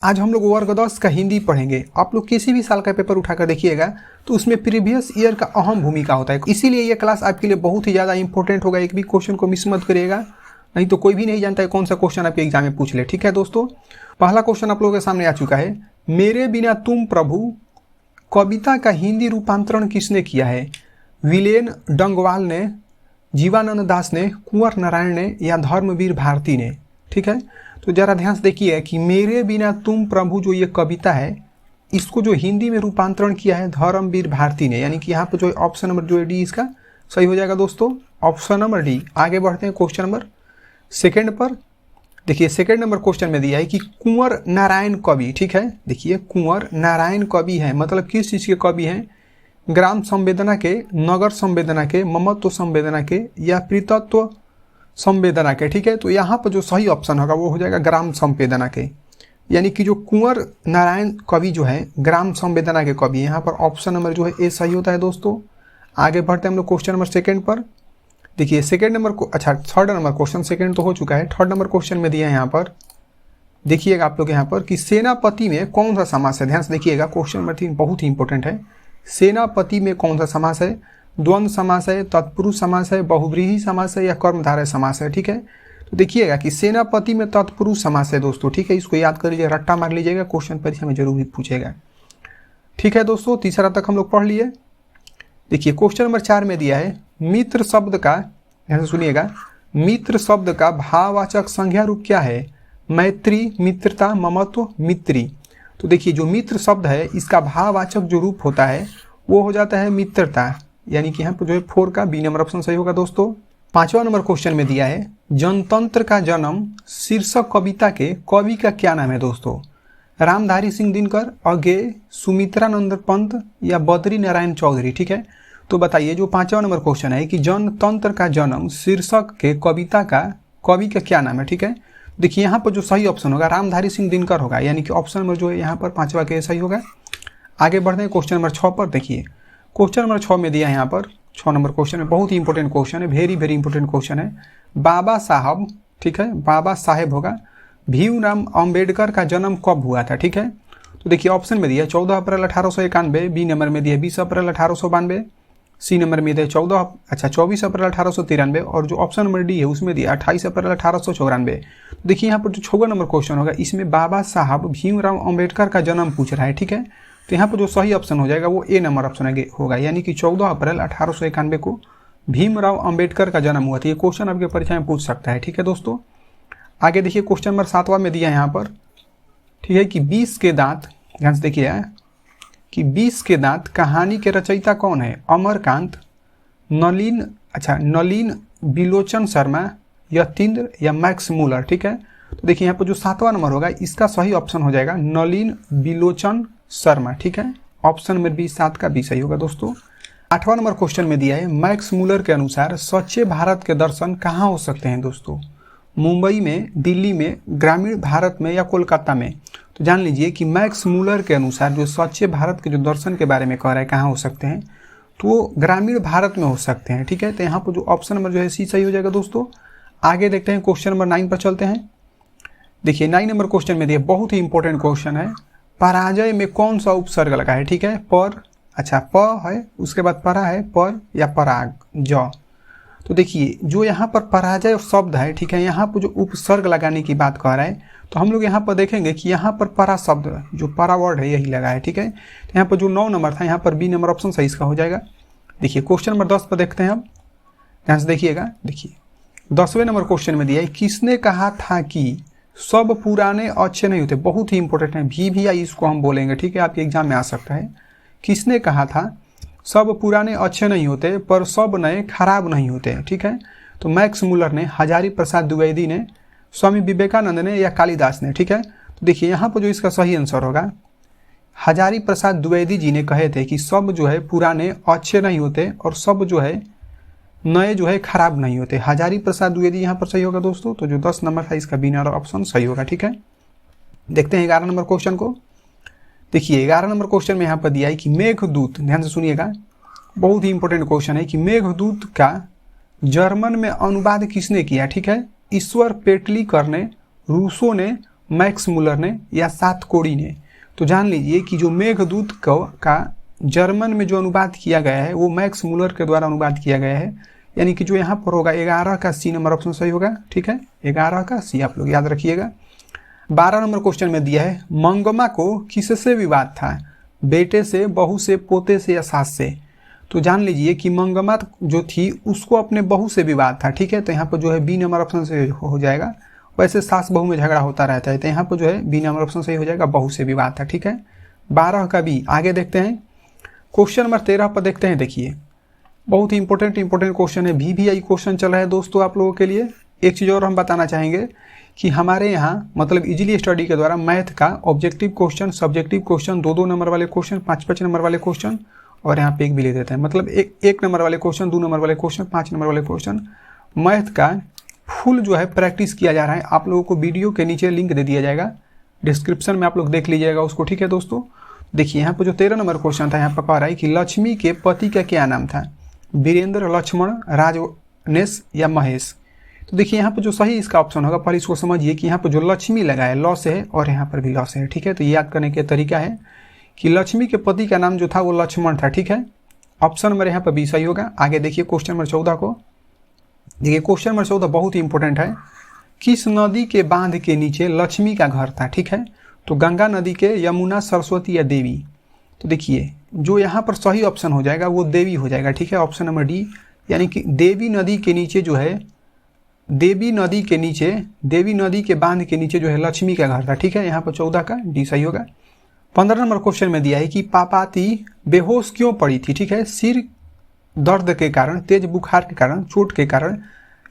आज हम लोग वर्ग 10 का हिंदी पढ़ेंगे। आप लोग किसी भी साल का पेपर उठाकर देखिएगा तो उसमें प्रीवियस ईयर का अहम भूमिका होता है, इसीलिए ये क्लास आपके लिए बहुत ही ज़्यादा इंपॉर्टेंट होगा। एक भी क्वेश्चन को मिस मत करिएगा, नहीं तो कोई भी नहीं जानता है कौन सा क्वेश्चन आपके एग्जाम में पूछ ले। ठीक है दोस्तों, पहला क्वेश्चन आप लोगों के सामने आ चुका है। मेरे बिना तुम प्रभु कविता का हिंदी रूपांतरण किसने किया है? विलेन डंगवाल ने, जीवानंद दास ने, कुंवर नारायण ने या धर्मवीर भारती ने? ठीक है, तो जरा ध्यान से देखिए कि मेरे बिना तुम प्रभु जो ये कविता है इसको जो हिंदी में रूपांतरण किया है धर्मवीर भारती ने, यानी कि यहाँ पर जो ऑप्शन नंबर जो है डी इसका सही हो जाएगा दोस्तों, ऑप्शन नंबर डी। आगे बढ़ते हैं क्वेश्चन नंबर सेकंड पर। देखिए सेकंड नंबर क्वेश्चन में दिया है कि कुंवर नारायण कवि, ठीक है, देखिए कुंवर नारायण कवि है, मतलब किस चीज़ के कवि हैं? ग्राम संवेदना के, नगर संवेदना के, ममत्व संवेदना के या प्रीतत्व संवेदना के? ठीक है, तो यहाँ पर जो सही ऑप्शन होगा वो हो जाएगा ग्राम संवेदना के, यानी कि जो कुंवर नारायण कवि जो है ग्राम संवेदना के कवि, यहाँ पर ऑप्शन नंबर जो है ए सही होता है दोस्तों। आगे बढ़ते हैं हम लोग क्वेश्चन नंबर सेकंड पर। देखिए सेकंड नंबर को, अच्छा थर्ड नंबर क्वेश्चन, सेकंड तो हो चुका है, थर्ड नंबर क्वेश्चन में दिया है यहाँ पर। देखिएगा आप लोग यहाँ पर कि सेनापति में कौन सा समास है? ध्यान से देखिएगा, क्वेश्चन नंबर 3 बहुत ही इंपॉर्टेंट है। सेनापति में कौन सा समास है? द्वंद्व समास है, तत्पुरुष समास है, बहुव्रीहि समास है या कर्मधारय समास है? ठीक है, तो देखिएगा कि सेनापति में तत्पुरुष समास है दोस्तों। ठीक है, इसको याद कर लीजिए, रट्टा मार लीजिएगा, क्वेश्चन परीक्षा में जरूर पूछेगा। ठीक है दोस्तों, तीसरा तक हम लोग पढ़ लिए। देखिए क्वेश्चन नंबर 4 में दिया है मित्र शब्द का, ध्यान से सुनिएगा, मित्र शब्द का भाववाचक संज्ञा रूप क्या है? मैत्री, मित्रता, ममत्व, मित्री। तो देखिए जो मित्र शब्द है इसका भाववाचक जो रूप होता है वो हो जाता है मित्रता, यानी कि यहाँ पर जो है 4 का बी नंबर ऑप्शन सही होगा दोस्तों। 5वां नंबर क्वेश्चन में दिया है जनतंत्र का जन्म शीर्षक कविता के कवि का क्या नाम है दोस्तों? रामधारी सिंह दिनकर, अज्ञेय, सुमित्रानंद पंत या बद्री नारायण चौधरी? ठीक है, तो बताइए जो 5वां नंबर क्वेश्चन है कि जनतंत्र का जन्म शीर्षक के कविता का कवि का क्या नाम है? ठीक है, देखिए यहाँ पर जो सही ऑप्शन होगा रामधारी सिंह दिनकर होगा, यानी कि ऑप्शन नंबर जो है यहाँ पर 5वां के सही होगा। आगे बढ़ते हैं क्वेश्चन नंबर 6 पर। देखिए क्वेश्चन नंबर 6 में दिया है यहाँ पर, 6 नंबर क्वेश्चन में बहुत ही इंपॉर्टेंट क्वेश्चन है, वेरी इंपॉर्टेंट क्वेश्चन है। बाबा साहब, ठीक है, बाबा साहेब होगा, भीमराव अंबेडकर का जन्म कब हुआ था? ठीक है, तो देखिए ऑप्शन में दिया है 14 अप्रैल 1891, बी नंबर में दिया है 20 अप्रैल 1892, सी नंबर में दिया है 24 अप्रैल 1893 और जो ऑप्शन नंबर डी है उसमें दिया 28 अप्रैल 1894। तो देखिए यहाँ पर जो 6वां नंबर क्वेश्चन होगा इसमें बाबा साहब भीमराव अंबेडकर का जन्म पूछ रहा है। ठीक है, तो यहाँ पर जो सही ऑप्शन हो जाएगा वो ए नंबर ऑप्शन होगा, यानी कि 14 अप्रैल 1891 को भीमराव अंबेडकर का जन्म हुआ था। ये क्वेश्चन आपके परीक्षा में पूछ सकता है। ठीक है दोस्तों, आगे देखिए क्वेश्चन नंबर 7वां में दिया है यहाँ पर, ठीक है, कि 20 के दांत, ध्यान से देखिए कि 20 के दांत कहानी के रचयिता कौन है? अमरकांत, नलिन बिलोचन शर्मा, यतीन्द्र या मैक्स मूलर? ठीक है, तो देखिए यहाँ पर जो 7वां नंबर होगा इसका सही ऑप्शन हो जाएगा नलिन बिलोचन शर्मा। ठीक है, ऑप्शन नंबर बी 7 का बी सही होगा दोस्तों। 8वां नंबर क्वेश्चन में दिया है मैक्स मूलर के अनुसार सच्चे भारत के दर्शन कहाँ हो सकते हैं दोस्तों? मुंबई में, दिल्ली में, ग्रामीण भारत में या कोलकाता में? तो जान लीजिए कि मैक्स मूलर के अनुसार जो सच्चे भारत के जो दर्शन के बारे में कह रहा है कहाँ हो सकते हैं, तो वो ग्रामीण भारत में हो सकते हैं। ठीक है, तो यहाँ पर जो ऑप्शन नंबर जो है सी सही हो जाएगा दोस्तों। आगे देखते हैं क्वेश्चन नंबर 9 पर चलते हैं। देखिए 9 नंबर क्वेश्चन में दिया बहुत ही इंपॉर्टेंट क्वेश्चन है, पराजय में कौन सा उपसर्ग लगा है? ठीक है, पर, अच्छा प है, उसके बाद परा है, पर या पराग, ज। तो देखिए जो यहाँ पर पराजय शब्द है, ठीक है, यहाँ पर जो उपसर्ग लगाने की बात कर रहा है तो हम लोग यहाँ पर देखेंगे कि यहाँ पर परा शब्द, जो परा वर्ड है यही लगा है। ठीक है, तो यहाँ पर जो 9 नंबर था यहाँ पर बी नंबर ऑप्शन सही इसका हो जाएगा। देखिए क्वेश्चन नंबर 10 पर देखते हैं अब, ध्यान से देखिएगा। देखिए 10वें नंबर क्वेश्चन में दिया है किसने कहा था कि सब पुराने अच्छे नहीं होते? बहुत ही इंपॉर्टेंट है, भी आई इसको हम बोलेंगे। ठीक है, आपके एग्जाम में आ सकता है। किसने कहा था सब पुराने अच्छे नहीं होते पर सब नए खराब नहीं होते? ठीक है, तो मैक्स मूलर ने, हजारी प्रसाद द्विवेदी ने, स्वामी विवेकानंद ने या कालिदास ने? ठीक है, तो देखिए यहाँ पर जो इसका सही आंसर होगा हजारी प्रसाद द्विवेदी जी ने कहे थे कि सब जो है पुराने अच्छे नहीं होते और सब जो है नए जो है खराब नहीं होते। हजारी प्रसाद द्विवेदी यहाँ पर सही होगा दोस्तों। तो जो 10 नंबर था इसका बी नंबर ऑप्शन सही होगा। ठीक है, देखते हैं 11 नंबर क्वेश्चन को। देखिए 11 नंबर क्वेश्चन में यहाँ पर दिया है कि मेघदूत, ध्यान से सुनिएगा, बहुत ही इंपॉर्टेंट क्वेश्चन है कि मेघदूत का जर्मन में अनुवाद किसने किया? ठीक है, ईश्वर पेटलीकर ने, रूसो ने, मैक्स मुलर ने या सात कोड़ी ने? तो जान लीजिए कि जो मेघदूत का जर्मन में जो अनुवाद किया गया है वो मैक्स मुलर के द्वारा अनुवाद किया गया है, यानी कि जो यहाँ पर होगा 11 का सी नंबर ऑप्शन सही होगा। ठीक है, 11 का सी आप लोग याद रखिएगा। 12 नंबर क्वेश्चन में दिया है मंगमा को किससे विवाद था? बेटे से, बहू से, पोते से या सास से? तो जान लीजिए कि मंगमा जो थी उसको अपने बहू से विवाद था। ठीक है, तो यहाँ पर जो है बी नंबर ऑप्शन से हो जाएगा। वैसे सास बहू में झगड़ा होता रहता है, तो यहाँ पर जो है बी नंबर ऑप्शन सही हो जाएगा, बहू से विवाद था। ठीक है, 12 का बी। आगे देखते हैं क्वेश्चन नंबर 13 पर देखते हैं। देखिए बहुत ही इंपॉर्टेंट क्वेश्चन है, VVI क्वेश्चन चल रहा है दोस्तों आप लोगों के लिए। एक चीज़ और हम बताना चाहेंगे कि हमारे यहाँ मतलब इजीली स्टडी के द्वारा मैथ का objective question, subjective question, 2-2 number वाले क्वेश्चन, 5-5 नंबर वाले क्वेश्चन और यहाँ पे एक भी ले देते हैं, मतलब एक नंबर वाले क्वेश्चन, 2 नंबर वाले क्वेश्चन, 5 नंबर वाले क्वेश्चन, मैथ का फुल जो है प्रैक्टिस किया जा रहा है। आप लोगों को वीडियो के नीचे लिंक दे दिया जाएगा, डिस्क्रिप्शन में आप लोग देख लीजिएगा उसको। ठीक है दोस्तों, देखिए यहाँ पर जो 13 नंबर क्वेश्चन था, यहाँ पर कह रहा है कि लक्ष्मी के पति का क्या नाम था? वीरेंद्र, लक्ष्मण, राजनेश या महेश? तो देखिए यहाँ पर जो सही इसका ऑप्शन होगा, पर इसको समझिए कि यहाँ पर जो लक्ष्मी लगा है लॉ से है और यहाँ पर भी लॉ से है। ठीक है, तो ये याद करने का तरीका है कि लक्ष्मी के पति का नाम जो था वो लक्ष्मण था। ठीक है, ऑप्शन नंबर यहाँ पर बी सही होगा। आगे देखिए क्वेश्चन नंबर 14 को। देखिए क्वेश्चन नंबर 14 बहुत ही इंपॉर्टेंट है। किस नदी के बांध के नीचे लक्ष्मी का घर था? ठीक है, तो गंगा नदी के, यमुना, सरस्वती या देवी? तो देखिए जो यहाँ पर सही ऑप्शन हो जाएगा वो देवी हो जाएगा। ठीक है, ऑप्शन नंबर डी, यानी कि देवी नदी के नीचे जो है, देवी नदी के बांध के नीचे जो है लक्ष्मी का घर था। ठीक है, यहाँ पर 14 का डी सही होगा। 15 नंबर क्वेश्चन में दिया है कि पापाती बेहोश क्यों पड़ी थी? ठीक है, सिर दर्द के कारण, तेज बुखार के कारण, चोट के कारण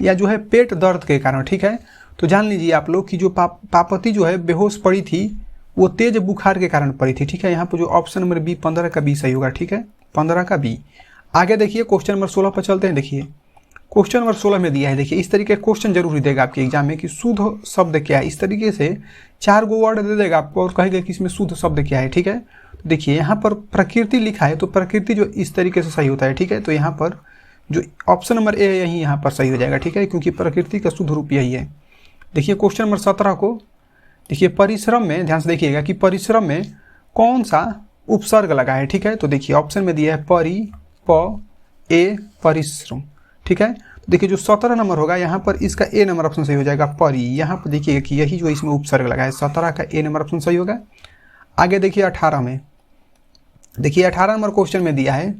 या जो है पेट दर्द के कारण? ठीक है, तो जान लीजिए आप लोग कि जो पापती जो है बेहोश पड़ी थी वो तेज बुखार के कारण पड़ी थी। ठीक है, यहाँ पर जो ऑप्शन नंबर बी 15 का बी सही होगा। ठीक है, 15 का बी। आगे देखिए क्वेश्चन नंबर 16 पर चलते हैं। देखिए क्वेश्चन नंबर 16 में दिया है, देखिए इस तरीके का क्वेश्चन जरूर देगा आपके एग्जाम में कि शुद्ध शब्द क्या है। इस तरीके से 4 गो वर्ड दे देगा आपको और कहेगा कि इसमें शुद्ध शब्द क्या है। ठीक है, तो देखिए यहाँ पर प्रकृति लिखा है, तो प्रकृति जो इस तरीके से सही होता है। ठीक है, तो यहाँ पर जो ऑप्शन नंबर ए है यही यहाँ पर सही हो जाएगा। ठीक है, क्योंकि प्रकृति का शुद्ध रूप यही है। देखिए क्वेश्चन नंबर 17 को। देखिए परिश्रम में ध्यान से देखिएगा कि परिश्रम में कौन सा उपसर्ग लगा है। ठीक है, तो देखिए ऑप्शन में दिया है परिश्रम। ठीक है, तो देखिए जो 17 नंबर होगा यहाँ पर इसका ए नंबर ऑप्शन सही हो जाएगा, परी। यहाँ पर देखिए कि यही जो इसमें उपसर्ग लगा है 17 का ए नंबर ऑप्शन सही होगा। आगे देखिए 18 में, देखिए 18 नंबर क्वेश्चन में दिया है,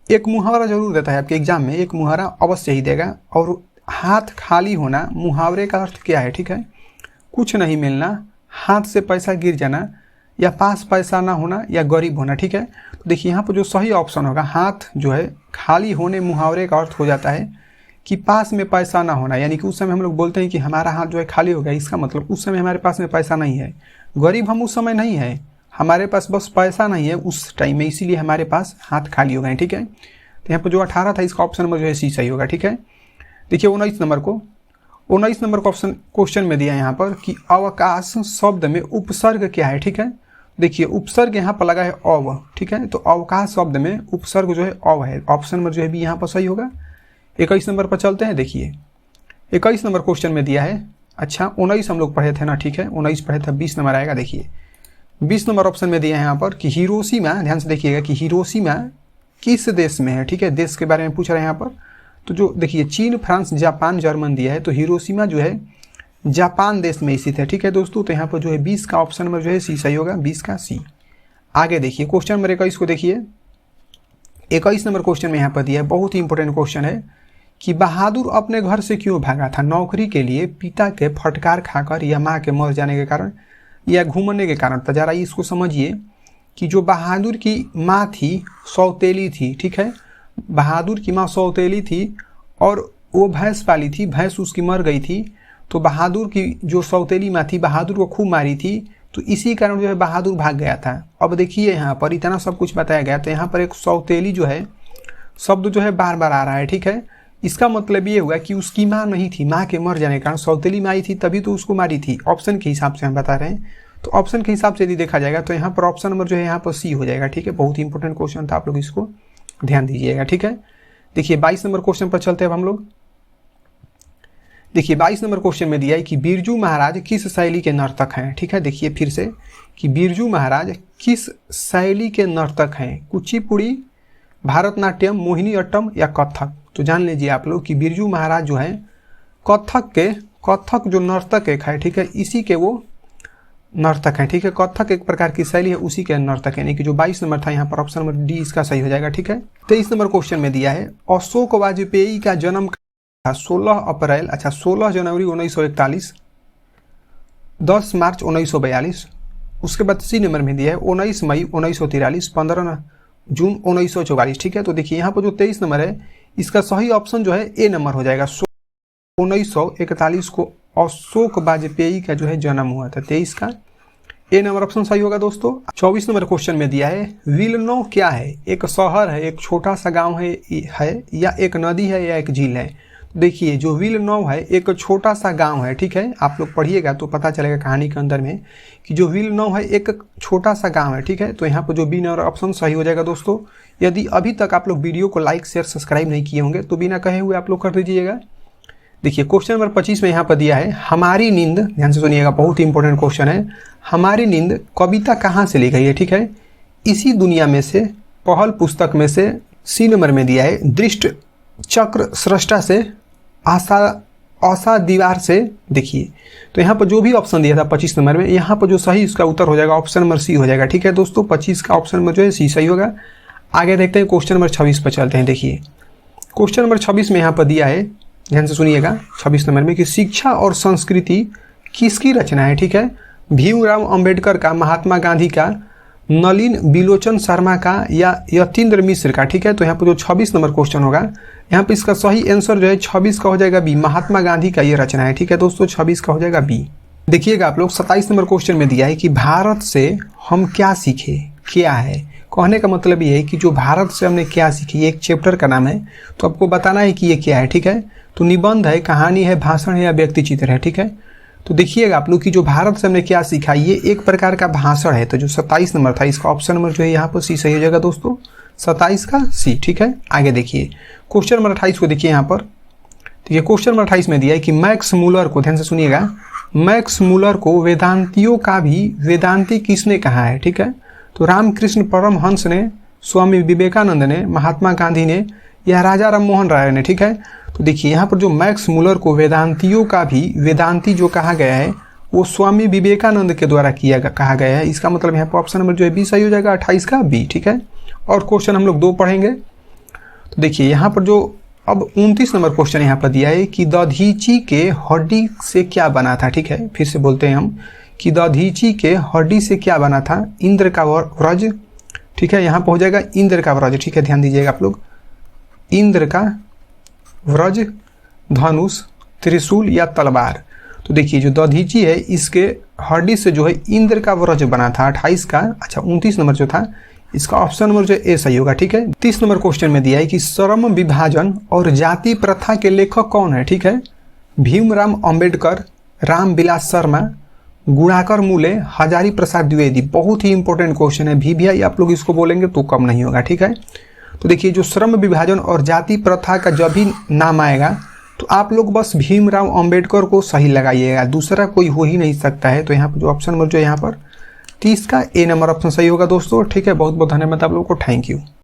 एक मुहावरा जरूर देता है आपके एग्जाम में, एक मुहावरा अवश्य ही देगा। और हाथ खाली होना, मुहावरे का अर्थ क्या है? ठीक है, कुछ नहीं मिलना, हाथ से पैसा गिर जाना, या पास पैसा ना होना, या गरीब होना। ठीक है, तो देखिए यहाँ पर जो सही ऑप्शन होगा, हाथ जो है खाली होने मुहावरे का अर्थ हो जाता है कि पास में पैसा ना होना, यानी कि उस समय हम लोग बोलते हैं कि हमारा हाथ जो है खाली हो गया, इसका मतलब उस समय हमारे पास में पैसा नहीं है। गरीब हम उस समय नहीं है, हमारे पास बस पैसा नहीं है उस टाइम में, इसीलिए हमारे पास हाथ खाली हो गए। ठीक है, तो यहाँ पर जो 18 था इसका ऑप्शन नंबर जो है सी सही होगा। ठीक है, देखिए 19 नंबर का ऑप्शन क्वेश्चन में दिया है यहाँ पर कि अवकाश शब्द में उपसर्ग क्या है। ठीक है, देखिए उपसर्ग यहाँ पर लगा है अव। ठीक है, तो अवकाश शब्द में उपसर्ग जो है अव है, ऑप्शन नंबर जो है भी यहाँ पर सही होगा। 21 नंबर पर चलते हैं। देखिए 21 नंबर क्वेश्चन में दिया है, अच्छा 19 हम लोग पढ़े थे ना, ठीक है 19 पढ़े थे, 20 नंबर आएगा। देखिए 20 नंबर ऑप्शन में दिया है यहाँ पर कि हिरोशिमा, ध्यान से देखिएगा कि हिरोशिमा किस देश में है। ठीक है, देश के बारे में पूछ रहे हैं यहाँ पर, तो जो देखिए चीन, फ्रांस, जापान, जर्मन दिया है, तो हिरोशिमा जो है जापान देश में स्थित है। ठीक है दोस्तों, तो यहाँ पर जो है 20 का ऑप्शन नंबर जो है सी सही होगा, 20 का सी। आगे देखिए क्वेश्चन नंबर 21 को। देखिए 21 नंबर क्वेश्चन में यहाँ पर दिया है, बहुत ही इंपॉर्टेंट क्वेश्चन है कि बहादुर अपने घर से क्यों भागा था? नौकरी के लिए, पिता के फटकार खाकर, या माँ के मर जाने के कारण, या घूमने के कारण? तो जरा इसको समझिए कि जो बहादुर की माँ थी सौतेली थी। ठीक है, बहादुर की माँ सौतेली थी और वो भैंस पाली थी, भैंस उसकी मर गई थी, तो बहादुर की जो सौतेली माँ थी बहादुर को खूब मारी थी, तो इसी कारण जो है बहादुर भाग गया था। अब देखिए यहाँ पर इतना सब कुछ बताया गया, तो यहाँ पर एक सौतेली जो है शब्द जो है बार बार आ रहा है। ठीक है, इसका मतलब ये हुआ कि उसकी माँ नहीं थी, माँ के मर जाने के कारण सौतेली माँ थी, तभी तो उसको मारी थी। ऑप्शन के हिसाब से हम बता रहे हैं, तो ऑप्शन के हिसाब से यदि देखा जाएगा तो यहाँ पर ऑप्शन नंबर जो है यहाँ पर सी हो जाएगा। ठीक है, बहुत ही इंपॉर्टेंट क्वेश्चन था, आप लोग इसको ध्यान दीजिएगा। ठीक है, देखिए 22 नंबर क्वेश्चन पर चलते हैं अब हम लोग। देखिए 22 नंबर क्वेश्चन में दिया है कि बिरजू महाराज किस शैली के नर्तक हैं। ठीक है, देखिए फिर से कि बिरजू महाराज किस शैली के नर्तक हैं, कुचिपुड़ी, भारतनाट्यम, मोहिनीअट्टम या कथक। तो जान लीजिए आप लोग कि बिरजू महाराज जो है कथक जो नर्तक एक है, ठीक है, इसी के वो नर्तक हैं। ठीक है, कथक एक प्रकार की शैली है, उसी के नर्तक है। यानी कि जो 22 नंबर था यहाँ पर ऑप्शन नंबर डी इसका सही हो जाएगा। ठीक है, 23 नंबर क्वेश्चन में दिया है अशोक वाजपेयी का जन्म 16 अप्रैल 16 जनवरी 1941, 10 मार्च 1942। उसके बाद सी नंबर में दिया है 19 मई 1943, 15 जून 1944। ठीक है, तो देखिए यहाँ पर जो 23 नंबर है इसका सही ऑप्शन जो है ए नंबर हो जाएगा। 1941 को अशोक वाजपेयी का जो है जन्म हुआ था। 23 का ए नंबर ऑप्शन सही होगा दोस्तों। 24 नंबर क्वेश्चन में दिया है विलनो क्या है, एक शहर है, एक छोटा सा गांव है या एक नदी है या एक झील है। देखिए जो विलनो है एक छोटा सा गांव है। ठीक है, आप लोग पढ़िएगा तो पता चलेगा कहानी के अंदर में कि जो विलनो है एक छोटा सा गांव है। ठीक है, तो यहाँ पर जो बी नंबर ऑप्शन सही हो जाएगा दोस्तों। यदि अभी तक आप लोग वीडियो को लाइक शेयर सब्सक्राइब नहीं किए होंगे तो बिना कहे हुए आप लोग कर दीजिएगा। देखिए क्वेश्चन नंबर 25 में यहाँ पर दिया है हमारी नींद, ध्यान से सुनिएगा, बहुत ही इंपॉर्टेंट क्वेश्चन है। हमारी नींद कविता कहाँ से ली गई है। ठीक है, इसी दुनिया में से, पहल पुस्तक में से। सी नंबर में दिया है दृष्ट चक्र सृष्टा से, आशा दीवार से। देखिए तो यहाँ पर जो भी ऑप्शन दिया था 25 नंबर में, यहाँ पर जो सही इसका उत्तर हो जाएगा ऑप्शन नंबर सी हो जाएगा। ठीक है दोस्तों, 25 का ऑप्शन नंबर जो है सी सही होगा। आगे देखते हैं क्वेश्चन नंबर 26 पर चलते हैं। देखिए क्वेश्चन नंबर 26 में यहाँ पर दिया है, ध्यान से सुनिएगा, 26 नंबर में कि शिक्षा और संस्कृति किसकी रचना है। ठीक है, भीमराव अंबेडकर का, महात्मा गांधी का, नलिन बिलोचन शर्मा का या यतीन्द्र मिश्र का। ठीक है, तो यहाँ पर जो 26 नंबर क्वेश्चन होगा यहाँ पे इसका सही आंसर जो है 26 का हो जाएगा बी, महात्मा गांधी का ये रचना है। ठीक है दोस्तों, 26 का हो जाएगा बी। देखिएगा आप लोग 27 नंबर क्वेश्चन में दिया है कि भारत से हम क्या सीखे, क्या है। कहने का मतलब ये है कि जो भारत से हमने क्या सीखी, एक चैप्टर का नाम है, तो आपको बताना है कि ये क्या है। ठीक है, तो निबंध है, कहानी है, भाषण है या व्यक्ति चित्र है। ठीक है, तो देखिएगा आप लोग कि जो भारत से हमने क्या सीखा, ये एक प्रकार का भाषण है। तो जो 27 नंबर था इसका ऑप्शन नंबर जो है यहाँ पर सी सही हो जाएगा दोस्तों, 27 का सी। ठीक है, आगे देखिए क्वेश्चन नंबर 28 को देखिए यहाँ पर। देखिए क्वेश्चन नंबर 28 में दिया है कि मैक्स मूलर को, ध्यान से सुनिएगा, मैक्स मूलर को वेदांतियों का भी वेदांती किसने कहा है। ठीक है, तो रामकृष्ण परमहंस ने, स्वामी विवेकानंद ने, महात्मा गांधी ने या राजा राम मोहन राय ने। ठीक है, तो देखिए यहाँ पर जो मैक्स मूलर को वेदांतियों का भी वेदांती जो कहा गया है वो स्वामी विवेकानंद के द्वारा कहा गया है। इसका मतलब यहाँ पर ऑप्शन नंबर जो है बी सही हो जाएगा, 28 का बी। ठीक है, और क्वेश्चन हम लोग 2 पढ़ेंगे। तो देखिए यहाँ पर जो अब 29 नंबर क्वेश्चन यहाँ पर दिया है कि दधीची के हड्डी से क्या बना था। ठीक है, फिर से बोलते हैं हम कि दधीची के हड्डी से क्या बना था, इंद्र का व्रज। ठीक है, यहाँ पर हो जाएगा इंद्र का व्रज। ठीक है, ध्यान दीजिएगा आप लोग, इंद्र का व्रज, धनुष, त्रिशूल या तलवार। तो देखिए जो दधीची है इसके हड्डी से जो है इंद्र का व्रज बना था, 28 का। अच्छा 29 नंबर जो था इसका ऑप्शन नंबर जो ए सही होगा। ठीक है, 30 नंबर क्वेश्चन में दिया है कि श्रम विभाजन और जाति प्रथा के लेखक कौन है। ठीक है, भीमराव अंबेडकर, रामविलास शर्मा, गुणाकर मूले, हजारी प्रसाद द्विवेदी। बहुत ही इंपॉर्टेंट क्वेश्चन है, भी आप लोग इसको बोलेंगे तो कम नहीं होगा। ठीक है, तो देखिए जो श्रम विभाजन और जाति प्रथा का जब भी नाम आएगा तो आप लोग बस भीमराव अंबेडकर को सही लगाइएगा, दूसरा कोई हो ही नहीं सकता है। तो यहाँ पर जो ऑप्शन नंबर जो है यहाँ पर 30 का ए नंबर ऑप्शन सही होगा दोस्तों। ठीक है, बहुत बहुत धन्यवाद आप लोगों को, थैंक यू।